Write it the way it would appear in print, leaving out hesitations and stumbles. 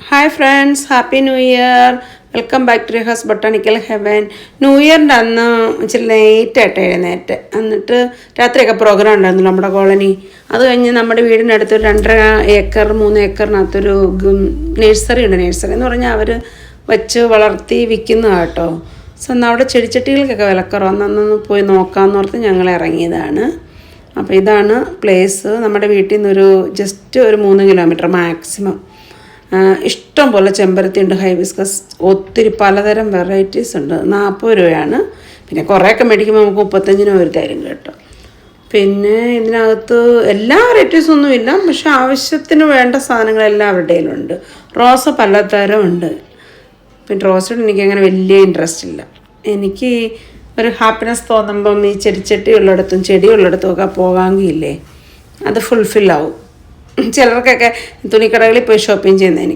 Hi friends, happy new year. Welcome back to Rihas botanical heaven. New ഇയറിൻ്റെ അന്ന് ഇച്ചിരി ലേറ്റായിട്ട് എഴുന്നേറ്റ്, എന്നിട്ട് രാത്രിയൊക്കെ പ്രോഗ്രാം ഉണ്ടായിരുന്നു നമ്മുടെ കോളനി. അത് കഴിഞ്ഞ് നമ്മുടെ വീടിനടുത്ത് 2.5 ഏക്കർ 3 ഏക്കറിനകത്തൊരു നേഴ്സറി ഉണ്ട്. നേഴ്സറി എന്ന് പറഞ്ഞാൽ അവർ വെച്ച് വളർത്തി വിൽക്കുന്നതാണ് കേട്ടോ. സോ എന്നാൽ അവിടെ ചെടിച്ചട്ടികൾക്കൊക്കെ വിലക്കുറവ്, അന്നൊന്ന് പോയി നോക്കാമെന്ന് ഓർത്ത് ഞങ്ങൾ ഇറങ്ങിയതാണ്. അപ്പോൾ ഇതാണ് പ്ലേസ്. നമ്മുടെ വീട്ടിൽ നിന്നൊരു ജസ്റ്റ് ഒരു 3 കിലോമീറ്റർ മാക്സിമം. ഇഷ്ടം പോലെ ചെമ്പരത്തി ഉണ്ട്, ഹൈബിസ്കസ്, ഒത്തിരി പലതരം വെറൈറ്റീസ് ഉണ്ട്. 40 രൂപയാണ്. പിന്നെ കുറേയൊക്കെ മേടിക്കുമ്പോൾ നമുക്ക് 35 ഒരു തരും കേട്ടോ. പിന്നെ ഇതിനകത്ത് എല്ലാ വെറൈറ്റീസും ഒന്നുമില്ല, പക്ഷെ ആവശ്യത്തിന് വേണ്ട സാധനങ്ങൾ എല്ലാവരുടെയും ഉണ്ട്. റോസ പലതരം ഉണ്ട്. പിന്നെ റോസോട് എനിക്കങ്ങനെ വലിയ ഇൻട്രസ്റ്റ് ഇല്ല. എനിക്ക് ഒരു ഹാപ്പിനെസ് തോന്നുമ്പം ഈ ചെടിച്ചട്ടി ഉള്ളിടത്തും ചെടി ഉള്ളിടത്തും ഒക്കെ പോകാമെങ്കിലേ അത് ഫുൾഫില്ലാവും. ചിലർക്കൊക്കെ തുണിക്കടകളിൽ പോയി ഷോപ്പിംഗ് ചെയ്യുന്നതിന്